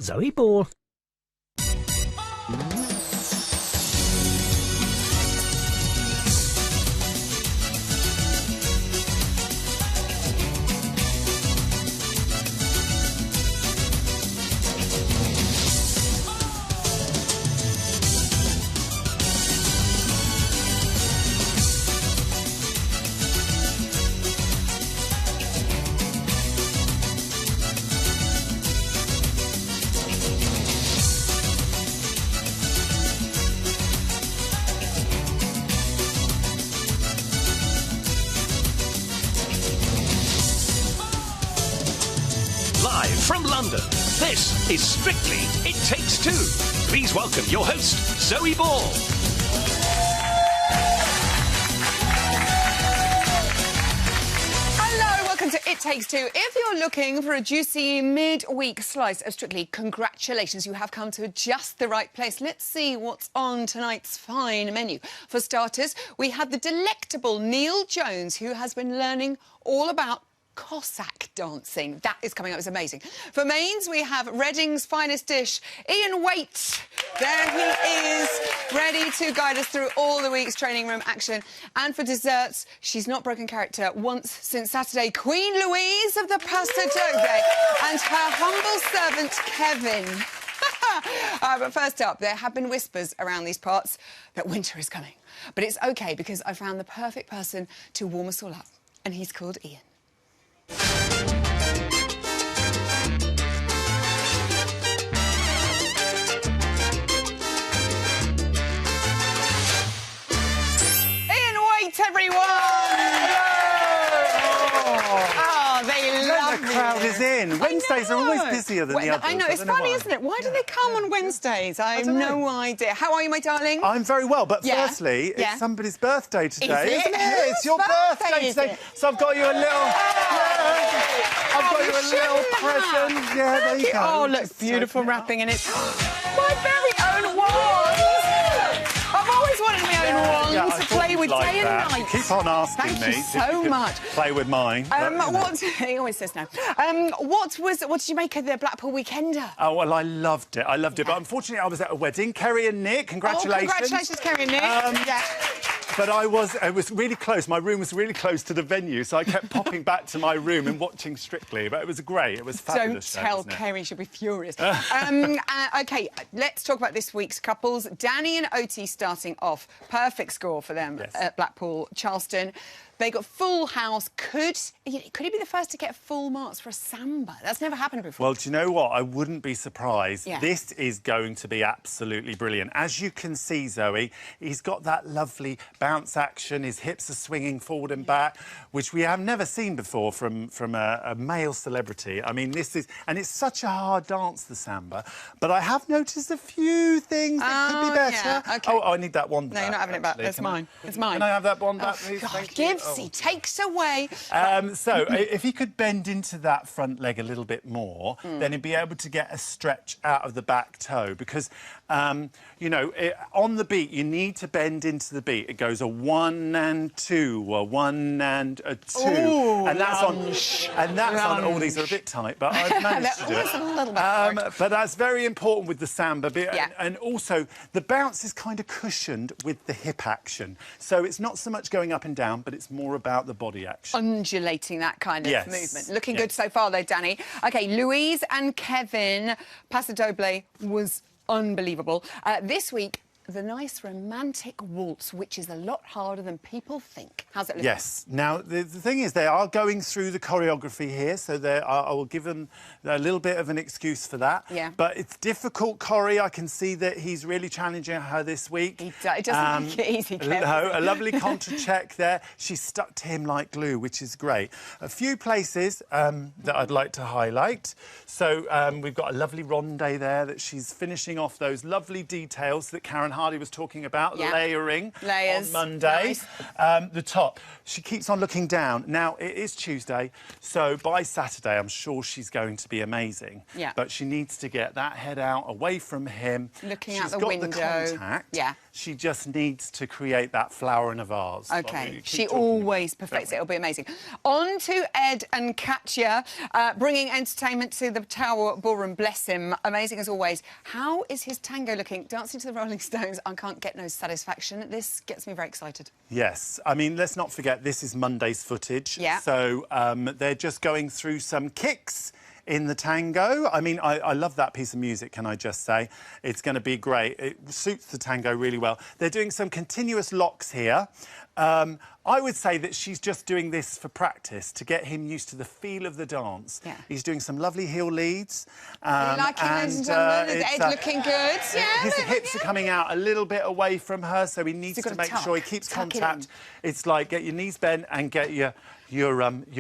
Zoe Ball. Live from London, this is Strictly It Takes Two. Please welcome your host, Zoe Ball. Hello, welcome to It Takes Two. If you're looking for a juicy mid-week slice of Strictly, congratulations, you have come to just the right place. Let's see what's on tonight's fine menu. For starters, we have the delectable Neil Jones, who has been learning all about Cossack dancing. That is coming up, it's amazing. For mains, we have Reading's finest dish, Ian Waite. There he is, ready to guide us through all the week's training room action. And for desserts, she's not broken character once since Saturday, Queen Louise of the Pasta Dobe and her humble servant, Kevin. But first up, there have been whispers around these parts that winter is coming. But it's OK, because I found the perfect person to warm us all up, and he's called Ian. Ian Waite, everyone! Oh, they love The crowd is in. Wednesdays are always busier than the others. I know, it's funny, isn't it? Why do they come on Wednesdays? I have no idea. How are you, my darling? I'm very well, but Yeah. firstly, Yeah. it's somebody's birthday today, Is it? isn't it? Whose It's your birthday birthday is today. it? So I've got you a little... I've got you you a little shouldn't present. have. Yeah, there you go. Oh, look, Just beautiful open it up. wrapping, and it's my very own wands. I've always wanted my own wands Yeah, I to thought play you'd with like day that. and night. Keep on asking Thank me you if so could much. play with mine. but, you know. What? He always says no. What did you make of the Blackpool Weekender? Oh, well, I loved it. I loved it. But unfortunately, I was at a wedding. Kerry and Nick, congratulations. Oh, congratulations, Kerry and Nick. Yeah. But I was really close. My room was really close to the venue, so I kept popping back to my room and watching Strictly. But it was great. It was Don't fabulous. tell Kerry, she'll be furious. OK, let's talk about this week's couples. Danny and Oti starting off. Perfect score for them at Blackpool. Charleston. They got full house. Could he be the first to get full marks for a samba? That's never happened before. Well, do you know what? I wouldn't be surprised. Yeah. This is going to be absolutely brilliant. As you can see, Zoe, he's got that lovely bounce action. His hips are swinging forward and back, which we have never seen before from a male celebrity. I mean, this is... And it's such a hard dance, the samba. But I have noticed a few things that could be better. Yeah, OK. Oh, I need that wand back. No, you're not having it back. actually. That's mine. It's mine. Can I have that wand back, Oh, please? God, Thank you. gives, he takes away. So, if he could bend into that front leg a little bit more, then he'd be able to get a stretch out of the back toe. Because, you know, on the beat, you need to bend into the beat. It goes a 1 and 2, a 1 and a 2. Ooh, and that's lunge. on... All these are a bit tight, but I've managed to do it. A little bit hard. But that's very important with the samba. Yeah. And also, the bounce is kind of cushioned with the hip action. So it's not so much going up and down, but it's more about the body action. Undulating that kind of Yes. movement. Looking Yes. good so far, though, Danny. OK, Louise and Kevin. Paso Doble was unbelievable. This week, the nice romantic waltz, which is a lot harder than people think. How's it looking? Yes. Now, the thing is, they are going through the choreography here, so I will give them a little bit of an excuse for that. Yeah. But it's difficult, choreo. I can see that he's really challenging her this week. It doesn't make it easy, Kevin. No, a lovely contra check there. She's stuck to him like glue, which is great. A few places that I'd like to highlight. So we've got a lovely ronde there that she's finishing off those lovely details that Karen Hardy was talking about, layering Layers. on Monday. Nice. The top. She keeps on looking down. Now, it is Tuesday, so by Saturday, I'm sure she's going to be amazing. Yeah. But she needs to get that head out, away from him. Looking She's out the got window. the contact. Yeah. She just needs to create that flower in a vase. OK, she always perfects it. It'll be amazing. On to Ed and Katya, bringing entertainment to the Tower Ballroom. Bless him. Amazing as always. How is his tango looking? Dancing to the Rolling Stones, I can't get no satisfaction. This gets me very excited. Yes. I mean, let's not forget, this is Monday's footage. Yeah. So they're just going through some kicks in the tango. I mean, I love that piece of music, can I just say? It's going to be great. It suits the tango really well. They're doing some continuous locks here. I would say that she's just doing this for practice, to get him used to the feel of the dance. Yeah. He's doing some lovely heel leads. You like it, ladies and gentlemen? Is Ed looking good? Yeah, his hips are coming out a little bit away from her, so he needs to make sure he keeps contact. It's like, get your knees bent and get your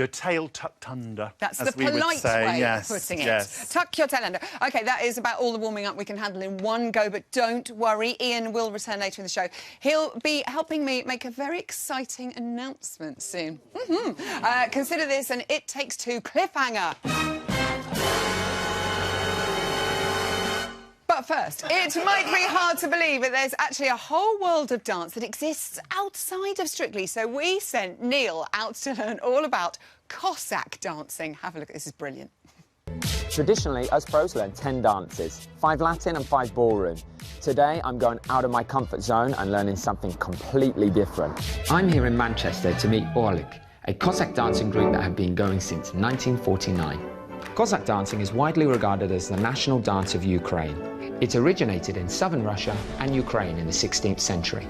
tail tucked under. That's as the we would polite say. way Yes, of putting it. yes. Tuck your tail under. OK, that is about all the warming up we can handle in one go, but don't worry. Ian will return later in the show. He'll be helping me make a very exciting announcement soon. Consider this an It Takes Two cliffhanger. But first, it might be hard to believe that there's actually a whole world of dance that exists outside of Strictly. So we sent Neil out to learn all about Cossack dancing. Have a look. This is brilliant. Traditionally, us pros learn 10 dances, 5 Latin and 5 ballroom. Today, I'm going out of my comfort zone and learning something completely different. I'm here in Manchester to meet Orlik, a Cossack dancing group that have been going since 1949. Cossack dancing is widely regarded as the national dance of Ukraine. It originated in southern Russia and Ukraine in the 16th century.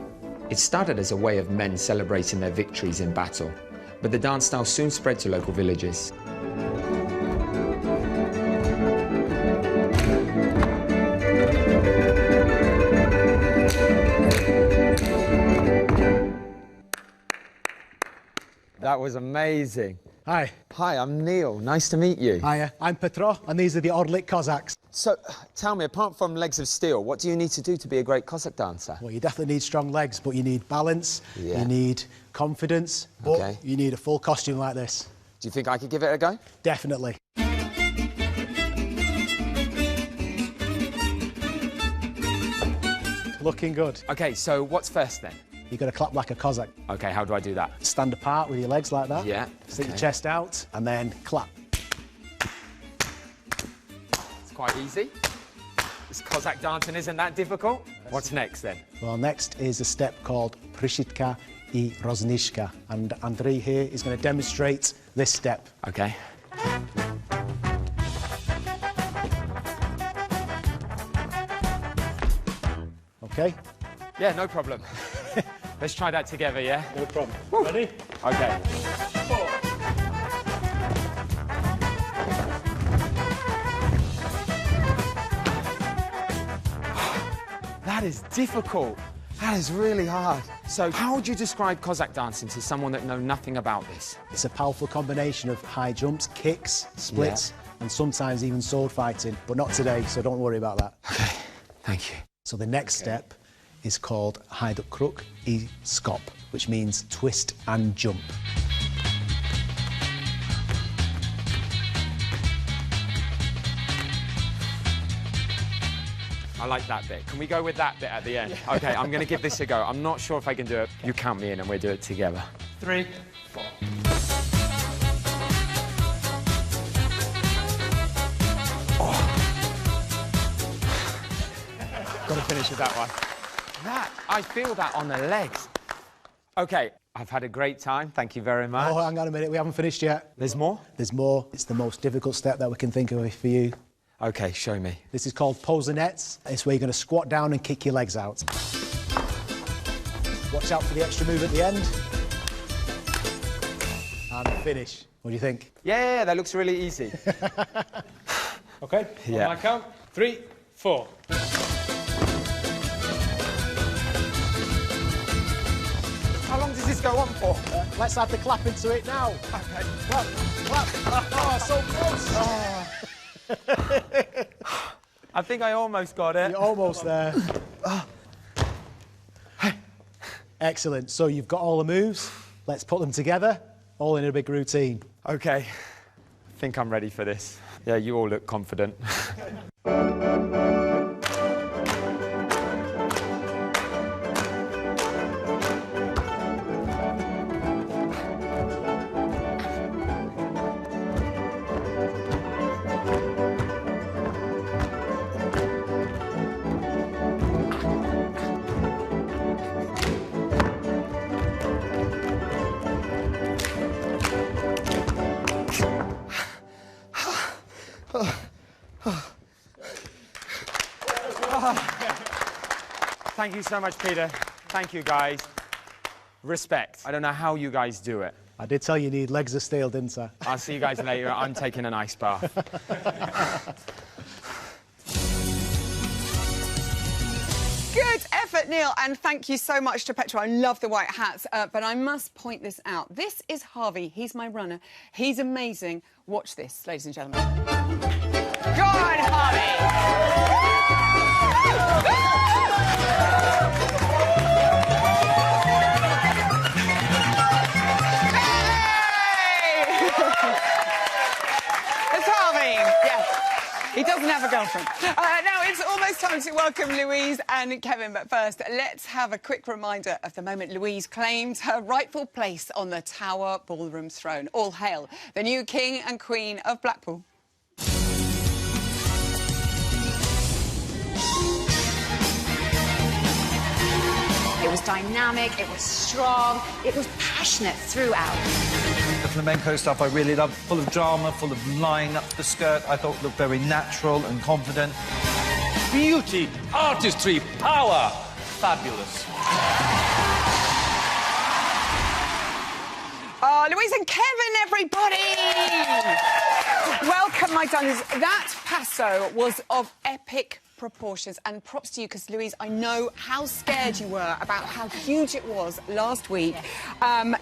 It started as a way of men celebrating their victories in battle, but the dance style soon spread to local villages. That was amazing. Hi. Hi, I'm Neil. Nice to meet you. Hi, I'm Petro, and these are the Orlik Cossacks. So, tell me, apart from legs of steel, what do you need to do to be a great Cossack dancer? Well, you definitely need strong legs, but you need balance, Yeah. you need confidence, but you need a full costume like this. Do you think I could give it a go? Definitely. Looking good. OK, so what's first then? You've got to clap like a Cossack. OK, how do I do that? Stand apart with your legs like that. Yeah, Stick your okay. chest out, and then clap. It's quite easy. This Cossack dancing isn't that difficult. What's next then? Well, next is a step called Prishitka I Roznishka, and Andrei here is going to demonstrate this step. OK. OK? Yeah, no problem. Let's try that together, yeah? No problem. Ready? OK. That is difficult. That is really hard. So how would you describe Cossack dancing to someone that knows nothing about this? It's a powerful combination of high jumps, kicks, splits, and sometimes even sword fighting, but not today, so don't worry about that. OK, thank you. So the next step is called Hajduk Kruk I Skop, which means twist and jump. I like that bit. Can we go with that bit at the end? Yeah. OK, I'm going to give this a go. I'm not sure if I can do it. You count me in and we'll do it together. 3, 4. Got to finish with that one. I feel that on the legs. OK, I've had a great time. Thank you very much. Oh, hang on a minute, we haven't finished yet. There's more? There's more. It's the most difficult step that we can think of for you. OK, show me. This is called posanettes. It's where you're going to squat down and kick your legs out. Watch out for the extra move at the end. And finish. What do you think? Yeah, that looks really easy. OK, Yeah. on my count, 3, 4. How long does this go on for? Let's add the clap into it now. OK. Clap, clap. Oh, so close. I think I almost got it. You're almost there. Excellent. So you've got all the moves. Let's put them together, all in a big routine. OK, I think I'm ready for this. Yeah, you all look confident. Thank you so much, Peter. Thank you, guys. Respect. I don't know how you guys do it. I did tell you need legs of steel, didn't I? I'll see you guys later. I'm taking an ice bath. Good effort, Neil, and thank you so much to Petra. I love the white hats, but I must point this out. This is Harvey. He's my runner. He's amazing. Watch this, ladies and gentlemen. Go on, Harvey! It's Harvey, yes. He doesn't have a girlfriend. Now, it's almost time to welcome Louise and Kevin, but first, let's have a quick reminder of the moment Louise claimed her rightful place on the Tower Ballroom throne. All hail the new King and Queen of Blackpool. It was dynamic, it was strong, it was passionate throughout. The flamenco stuff I really loved, full of drama, full of line up the skirt. I thought it looked very natural and confident. Beauty, artistry, power. Fabulous. Louise and Kevin, everybody! Welcome, my darlings. That passo was of epic proportions, and props to you, because, Louise, I know how scared you were about how huge it was last week.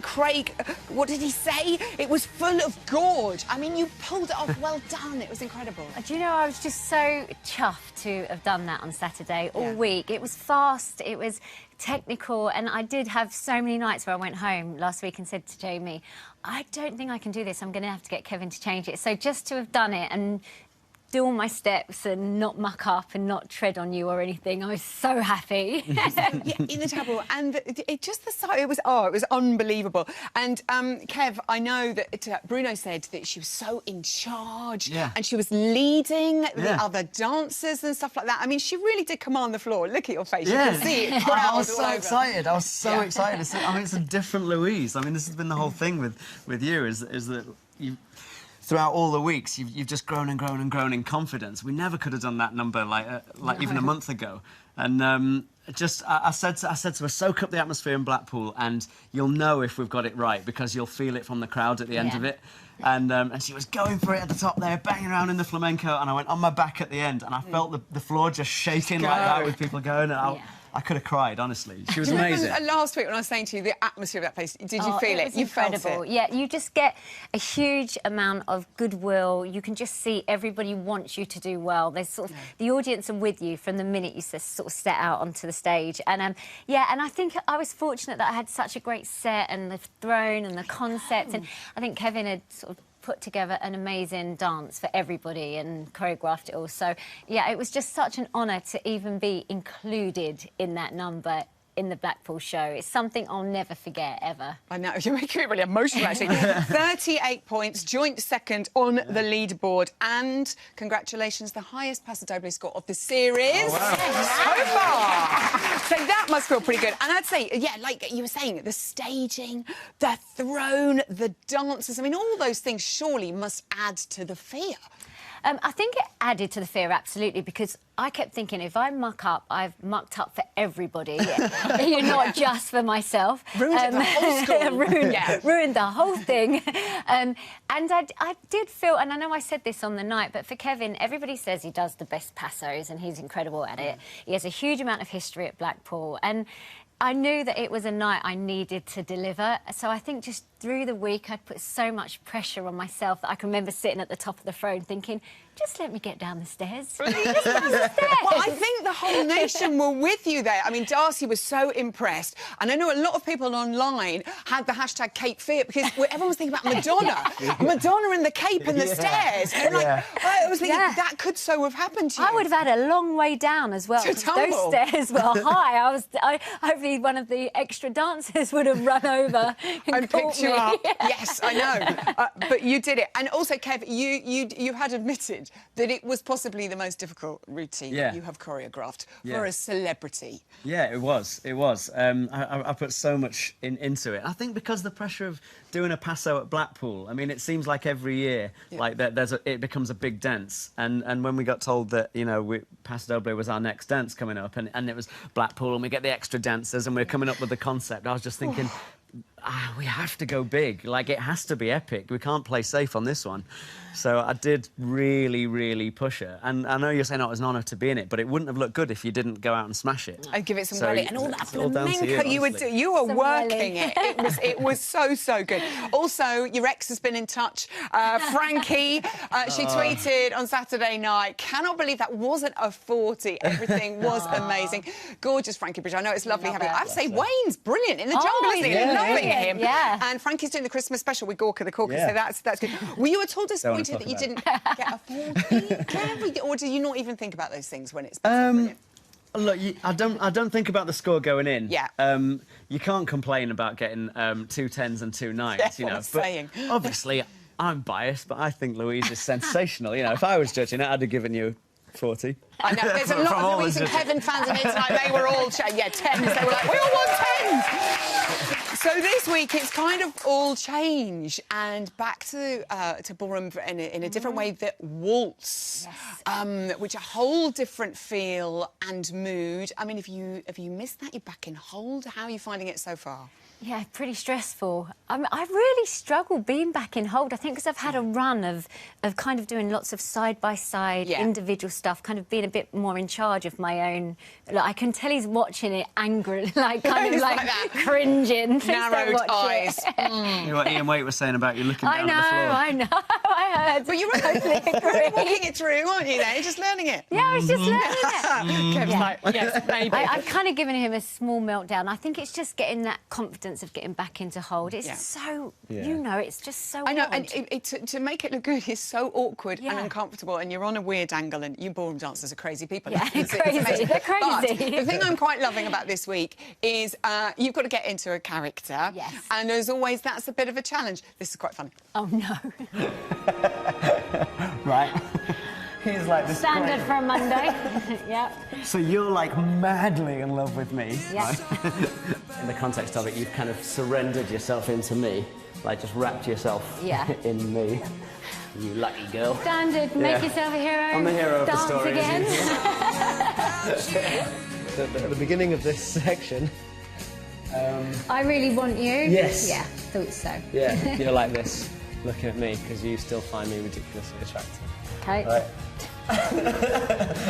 Craig, what did he say? It was full of gorge. I mean, you pulled it off. Well done. It was incredible. Do you know, I was just so chuffed to have done that on Saturday all week. It was fast, it was technical, and I did have so many nights where I went home last week and said to Jamie, I don't think I can do this. I'm going to have to get Kevin to change it. So just to have done it and do all my steps and not muck up and not tread on you or anything, I was so happy. Yeah, in the table, and it just the sight, it was unbelievable. And Kev, I know that Bruno said that she was so in charge, and she was leading the other dancers and stuff like that. I mean, she really did command the floor. Look at your face, you can see it. I was so excited. I was so excited. I mean, it's a different Louise. I mean, this has been the whole thing with you, is that you. Throughout all the weeks, you've just grown and grown and grown in confidence. We never could have done that number like even a month ago. And I said to her, soak up the atmosphere in Blackpool, and you'll know if we've got it right, because you'll feel it from the crowd at the end of it. And she was going for it at the top there, banging around in the flamenco, and I went on my back at the end, and I felt the floor just shaking like that with people going. And I could have cried, honestly. She was amazing. Last week when I was saying to you the atmosphere of that place, did you feel it? You felt it. Yeah, you just get a huge amount of goodwill. You can just see everybody wants you to do well. There's sort of the audience are with you from the minute you sort of set out onto the stage. And and I think I was fortunate that I had such a great set and the throne and the concept. And I think Kevin had sort of put together an amazing dance for everybody and choreographed it all. So, yeah, it was just such an honour to even be included in that number in the Blackpool show. It's something I'll never forget, ever. I know, you're making me really emotional, actually. 38 points, joint second on the leaderboard, and congratulations, the highest Paso Doble score of the series so far. So that must feel pretty good. And I'd say, like you were saying, the staging, the throne, the dancers, I mean, all those things surely must add to the fear. I think it added to the fear, absolutely, because I kept thinking, if I muck up, I've mucked up for everybody. You're not just for myself. Ruined the whole school. Ruined the whole thing. And I did feel, and I know I said this on the night, but for Kevin, everybody says he does the best passos and he's incredible at it. He has a huge amount of history at Blackpool. And I knew that it was a night I needed to deliver, so I think just through the week, I'd put so much pressure on myself that I can remember sitting at the top of the throne thinking, just let me get down the stairs. Just down the stairs. Well, I think the whole nation were with you there. I mean, Darcy was so impressed. And I know a lot of people online had the hashtag Cape Fear because everyone was thinking about Madonna. Madonna in the cape and the stairs. And I was thinking that could so have happened to you. I would have had a long way down as well. To tumble. Those stairs were high. Hopefully one of the extra dancers would have run over and picked you up. Yeah. Yes, I know. But you did it. And also, Kev, you had admitted that it was possibly the most difficult routine you have choreographed for a celebrity. Yeah, it was. It was. I put so much into it. I think because the pressure of doing a passo at Blackpool, I mean, it seems like every year, like it becomes a big dance. And when we got told that, you know, Paso Doble was our next dance coming up, and it was Blackpool, and we get the extra dancers, and we're coming up with the concept, I was just thinking, we have to go big. Like, it has to be epic. We can't play safe on this one. So I did really, really push her. And I know you're saying it was an honour to be in it, but it wouldn't have looked good if you didn't go out and smash it. I'd give it some credit. And all that flamenco you were doing. You were working it. It was so, so good. Also, your ex has been in touch. Frankie, she tweeted on Saturday night, cannot believe that wasn't a 40. Everything was amazing. Gorgeous Frankie Bridge. I know it's lovely having you. I have to say, Wayne's brilliant in the jungle, isn't he? Loving him. Yeah. And Frankie's doing the Christmas special with Gorka the Corker, so that's good. Were you at all disappointed that you didn't get a 40? Or do you not even think about those things when it's brilliant? Look, I don't think about the score going in. Yeah. You can't complain about getting 2 10s and 2 9s, you know. Saying. Obviously, I'm biased, but I think Louise is sensational. You know, if I was judging it, I'd have given you 40. I know, there's a lot of Louise and Kevin fans in here tonight. They were all, 10s. They were like, we all want 10s! So this week, it's kind of all change and back to ballroom in a different way, that waltz, which a whole different feel and mood. I mean, have you missed that? You're back in Hold. How are you finding it so far? Yeah, pretty stressful. I really struggle being back in Hold. I think because I've had a run of kind of doing lots of side-by-side individual stuff, kind of being a bit more in charge of my own... Like, I can tell he's watching it angrily, like, kind of like cringing. Narrowed eyes. You know what Ian Waite was saying about you looking down at the floor? I know, I heard. But you're totally walking it through, aren't you, there? You're just learning it. Yeah, I was just learning it. Kevin's like, yes, maybe. I've kind of given him a small meltdown. I think it's just getting that confidence of getting back into Hold. It's so, you know, it's just so I know, odd. and to make it look good is so awkward and uncomfortable, and you're on a weird angle, and you ballroom dancers are crazy people. Yeah, crazy. They're crazy. But the thing I'm quite loving about this week is you've got to get into a character. Yes. And as always, that's a bit of a challenge. This is quite funny. Oh, no. Right. He's like this Standard for a Monday. Yeah. So you're like madly in love with me. Yeah. In the context of it, you've kind of surrendered yourself into me, like just wrapped yourself in me. You lucky girl. Standard, make yourself a hero. I'm the hero of the dance story. Again. At the beginning of this section. I really want you. Yes. Yeah, thought so. Yeah, you're like this, looking at me, because you still find me ridiculously attractive. Okay. Right.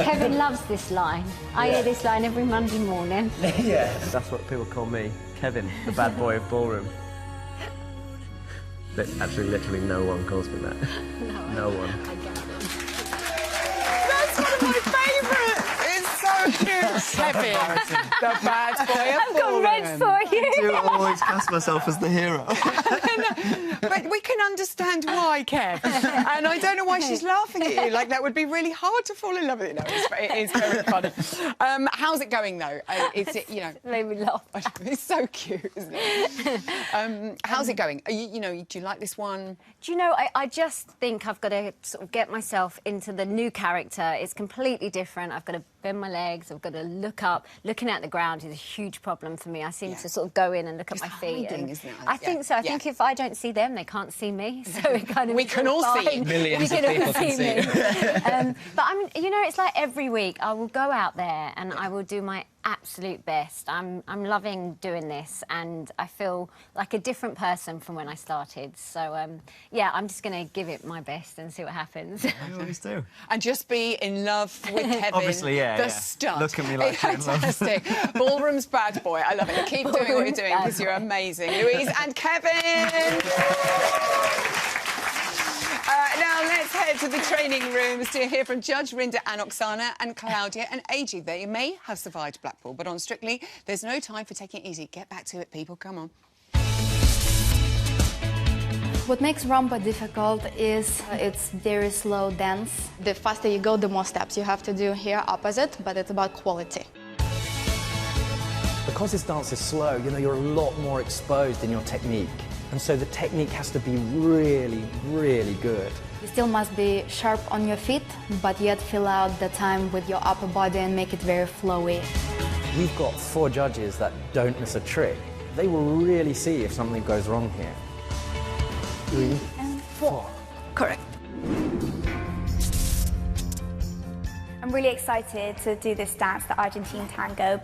Kevin loves this line. I hear this line every Monday morning. Yeah. That's what people call me, Kevin, the bad boy of ballroom. But actually, literally no one calls me that. No one. I get it. That's one of my favourites. It's so cute. Kevin, the bad boy of I've got red for you. I do always cast myself as the hero. But we can understand why, Kev. And I don't know why she's laughing at you. Like, that would be really hard to fall in love with it. No, it is very funny. How's it going, though? Is it, you know... Made me laugh. It's so cute, isn't it? How's it going? You know, do you like this one? Do you know, I just think I've got to sort of get myself into the new character. It's completely different. I've got to bend my legs. I've got to look up. Looking at the ground is a huge problem for me. I seem to sort of go in and look at my feet. Hiding, isn't it? I think so. I think if I don't see them, they can't see me. So it kind of we can all see you. Millions of people can see you. But I mean, you know, it's like every week I will go out there and I will do my absolute best. I'm loving doing this, and I feel like a different person from when I started. So, yeah, I'm just going to give it my best and see what happens. You always do. And just be in love with Kevin. Obviously, yeah. The stud. Look at me like you're in love. Fantastic. Ballroom's bad boy. I love it. Keep doing what you're doing because you're amazing. Louise and Kevin. Now let's head to the training rooms to hear from Judge Rinda and Oksana and Claudia and AJ. They may have survived Blackpool, but on Strictly, there's no time for taking it easy. Get back to it, people. Come on. What makes rumba difficult is it's very slow dance. The faster you go, the more steps you have to do here opposite, but it's about quality. Because this dance is slow, you know, you're a lot more exposed in your technique. And so the technique has to be really, really good. You still must be sharp on your feet, but yet fill out the time with your upper body and make it very flowy. We've got 4 judges that don't miss a trick. They will really see if something goes wrong here. 3 and 4. Correct. I'm really excited to do this dance, the Argentine tango.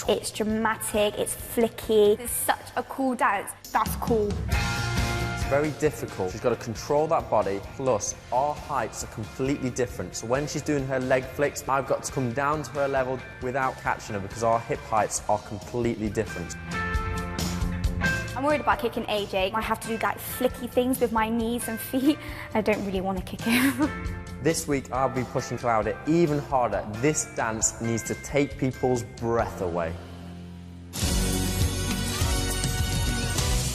It's dramatic, it's flicky. It's such a cool dance. That's cool. It's very difficult. She's got to control that body, plus our heights are completely different. So when she's doing her leg flicks, I've got to come down to her level without catching her because our hip heights are completely different. I'm worried about kicking AJ. I have to do like flicky things with my knees and feet. I don't really want to kick him. This week, I'll be pushing Claudia even harder. This dance needs to take people's breath away.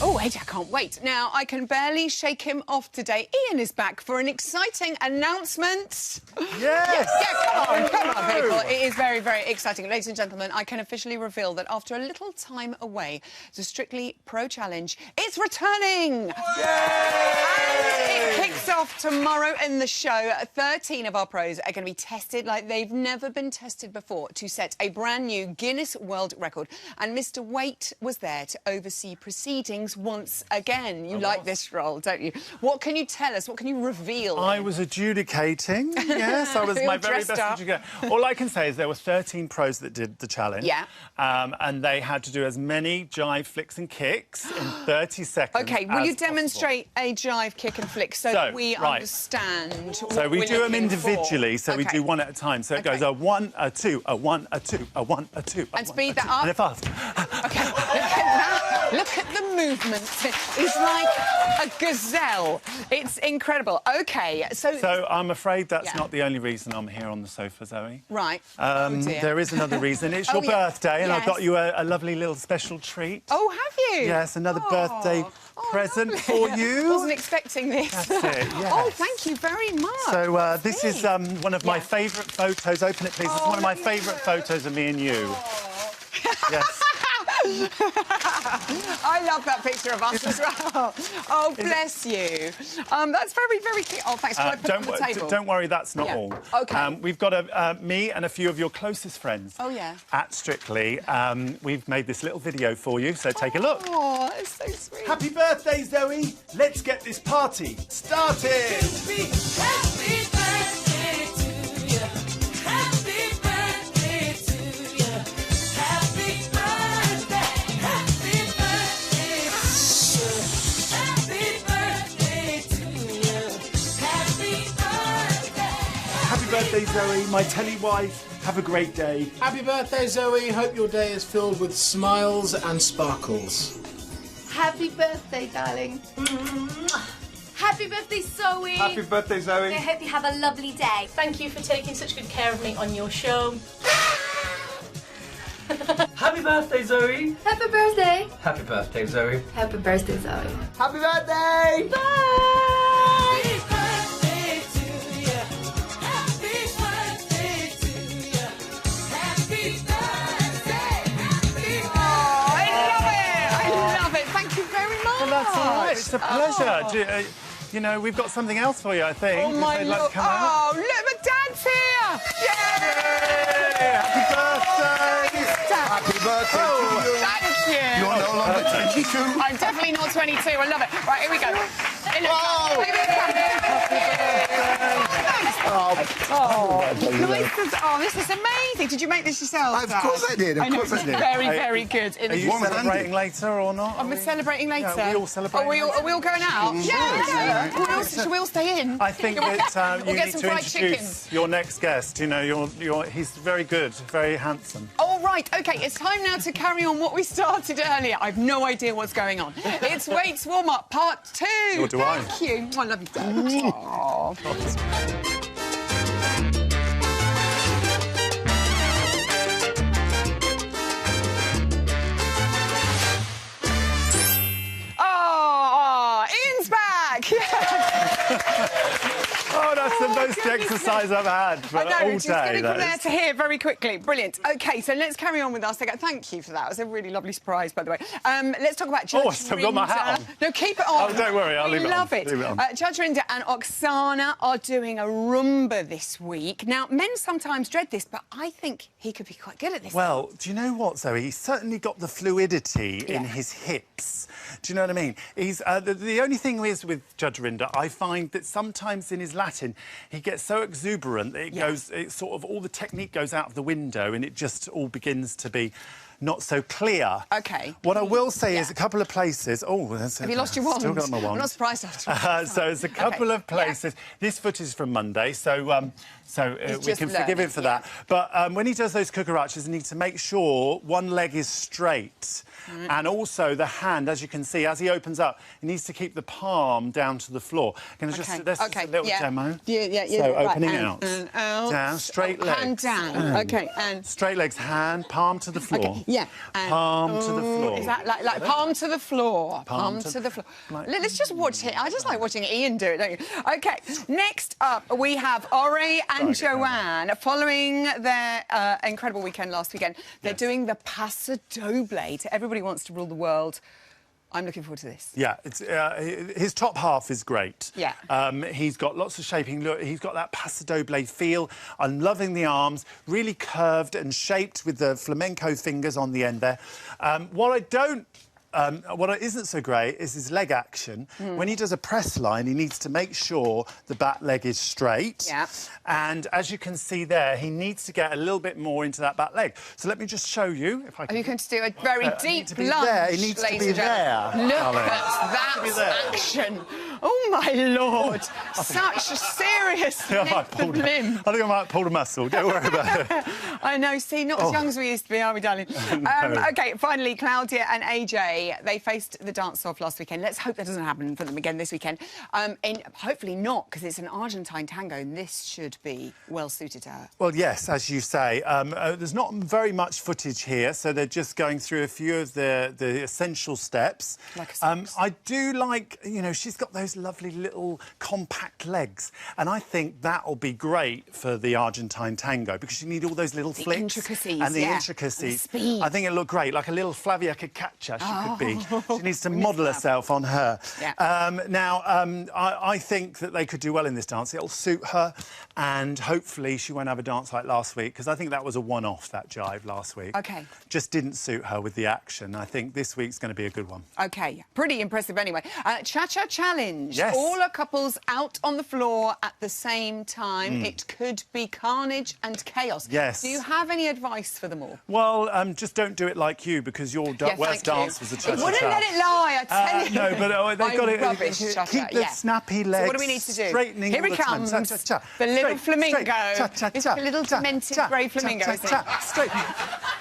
Oh, AJ, I can't wait. Now, I can barely shake him off today. Ian is back for an exciting announcement. Yes! Yeah, come on, people. It is very, very exciting. Ladies and gentlemen, I can officially reveal that after a little time away, the Strictly Pro Challenge is returning! And it kicks off tomorrow in the show. 13 of our pros are going to be tested like they've never been tested before to set a brand new Guinness World Record. And Mr. Waite was there to oversee proceedings once again. You like this role, don't you? What can you tell us? What can you reveal? I was adjudicating. Yes, I was my very best adjudicator. All I can say is there were 13 pros that did the challenge. Yeah. And they had to do as many jive flicks and kicks in 30 seconds. OK, will you demonstrate a jive, kick and flick so that we understand what So we we're do them looking individually, for? so we do one at a time. So it goes a 1, a 2, a 1, a 2, a 1, a 2. And speed that up. And fast. OK, look at that. Look at the movement. It's like a gazelle. It's incredible. OK, So I'm afraid that's not the only reason I'm here on the sofa, Zoe. Right. There is another reason. It's your birthday, and I've got you a lovely little special treat. Oh, have you? Yes, another birthday present for you. Wasn't expecting this. That's it, yes. Oh, thank you very much. So this is one of my favourite photos. Open it, please. It's one of my favourite photos of me and you. Yes. I love that picture of us as well. Oh, bless you. That's very, very cute. Oh, thanks. Can I put it on the table? Don't worry, that's not all. OK. We've got me and a few of your closest friends at Strictly. We've made this little video for you, so take a look. Oh, it's so sweet. Happy birthday, Zoe. Let's get this party started. Happy birthday to you. Happy birthday to you. Happy birthday. Happy birthday to you. Happy birthday to you. Happy birthday. Happy birthday, Zoe, my telly wife. Have a great day. Happy birthday, Zoe. Hope your day is filled with smiles and sparkles. Happy birthday, darling. Happy birthday, Zoe. Happy birthday, Zoe. I hope you have a lovely day. Thank you for taking such good care of me on your show. Happy birthday, Zoe. Happy birthday. Happy birthday, Zoe. Happy birthday, Zoe. Happy birthday. Bye. Happy birthday to you. Happy birthday to you. Happy birthday. Happy birthday. I love it. Thank you very much. Well, that's all right. It's a pleasure. You know, we've got something else for you, I think. Oh, my If they'd like to come out. Oh, look, my dad's here. Yay! Happy birthday. Happy birthday to you. Thank you. You're no longer 22. I'm definitely not 22. I love it. Right, here we go. Hey, look. Wow. Baby, come here. Thanks, This is amazing. Did you make this yourself? Of course I did. Of course I did. Very, very good. Are you celebrating later or not? We're celebrating later. Yeah, are we all celebrating Are we all going out? Yeah. Should we all stay in? I think that we'll you get need some to fried introduce your next guest. You know, he's very good, very handsome. All right, OK, it's time now to carry on what we started earlier. I've no idea what's going on. It's Weights Warm-Up Part 2. Nor do I. Thank you. Oh, I love you, Dad. Oh. Ian's back! Oh, that's the most exercise I've had for all day. Just getting from there to here very quickly. Brilliant. OK, so let's carry on with our segment. Thank you for that. It was a really lovely surprise, by the way. Let's talk about Judge I've still got my hat on. No, keep it on. Oh, don't worry, I'll leave it on. Love it. Leave it on. Judge Rinder and Oksana are doing a Roomba this week. Now, men sometimes dread this, but I think he could be quite good at this. Well, do you know what, Zoe? He's certainly got the fluidity in his hips. Do you know what I mean? He's the only thing is with Judge Rinder, I find that sometimes in his Latin, he gets so exuberant that it sort of all the technique goes out of the window and it just all begins to be not so clear. OK. What I will say is a couple of places... Oh, have you lost your wand? Still got my wand. I'm not surprised after so there's a couple of places. This footage is from Monday, so we can forgive him for that. But when he does those cucarachas, he needs to make sure one leg is straight. And also the hand, as you can see, as he opens up, he needs to keep the palm down to the floor. Can I just... This is a little demo. Yeah. So opening out. And out. Down, straight legs. Hand down. OK, and... Straight legs, hand, palm to the floor. Okay. Yeah. And palm to the floor. Is that like palm to the floor? Palm to the floor. Like, let's just watch it. I just like watching Ian do it, don't you? OK, next up we have Ore and Joanne. Following their incredible weekend last weekend, they're doing the Paso Doble. Everybody wants to rule the world. I'm looking forward to this. Yeah, it's, his top half is great. Yeah. He's got lots of shaping. Look, he's got that Paso Doble feel. I'm loving the arms, really curved and shaped with the flamenco fingers on the end there. What isn't so great is his leg action. When he does a press line, he needs to make sure the back leg is straight. Yeah. And as you can see there, he needs to get a little bit more into that back leg. So let me just show you if I can. Are you going to do a very deep lunge? There. He needs to be there. Look at that action. Oh, my Lord. Such a serious length of limb. I think I might pull a muscle. Don't worry about it. I know. See, not as young as we used to be, are we, darling? No. OK, finally, Claudia and AJ. They faced the dance-off last weekend. Let's hope that doesn't happen for them again this weekend. And hopefully not, because it's an Argentine tango, and this should be well-suited to her. Well, yes, as you say. There's not very much footage here, so they're just going through a few of the essential steps. Like I do like, you know, she's got those lovely little compact legs, and I think that'll be great for the Argentine tango, because you need all those little flicks. Intricacies, and the intricacies. And the speed. I think it'll look great, like a little Flavia Cacacha she could be. She needs to model herself on her. Yeah. I think that they could do well in this dance. It'll suit her, and hopefully she won't have a dance like last week, because I think that was a one-off, that jive last week. OK. Just didn't suit her with the action. I think this week's going to be a good one. OK, pretty impressive anyway. Cha-Cha Challenge. Yes. All our couples out on the floor at the same time. It could be carnage and chaos. Yes. Do you have any advice for them all? Well, just don't do it like you, because your worst dance was a cha-cha. Wouldn't let it lie, I tell you. No, but they've got it. Rubbish, Keep the snappy legs. So what do we need to do? Straightening Here all it the time. comes. Cha-cha-cha. The little flamingo. Cha-cha-cha. It's a little demented grey flamingo, isn't it? Straight.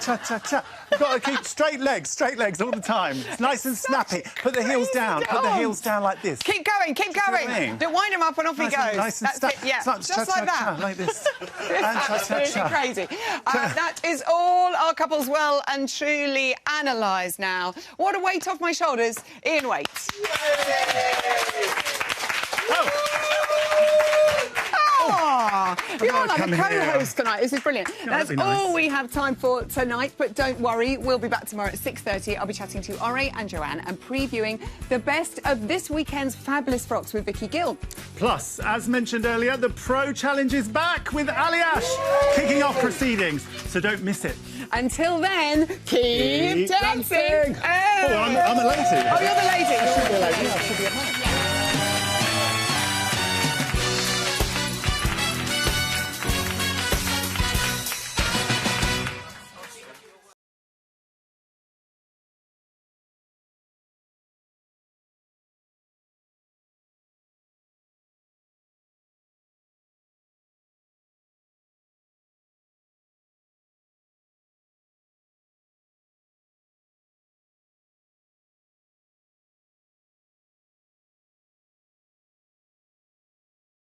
Cha-cha-cha. You've got to keep straight legs all the time. It's nice and snappy. Put the heels down. Put the heels down like this. Keep going, keep going. Don't wind him up and off he goes. Nice and That's it, yeah. Just like that. Like this. It's absolutely crazy. That is all our couples well and truly analysed now. What a weight off my shoulders. Ian Waite. You're like a co-host tonight. This is brilliant. That's all we have time for tonight, but don't worry, we'll be back tomorrow at 6:30. I'll be chatting to Ore and Joanne and previewing the best of this weekend's fabulous frocks with Vicky Gill. Plus, as mentioned earlier, the Pro Challenge is back with Aliash kicking off proceedings, so don't miss it. Until then, keep dancing. Oh, I'm a lady. Oh, you're the lady. I should be a lady. I should be a man.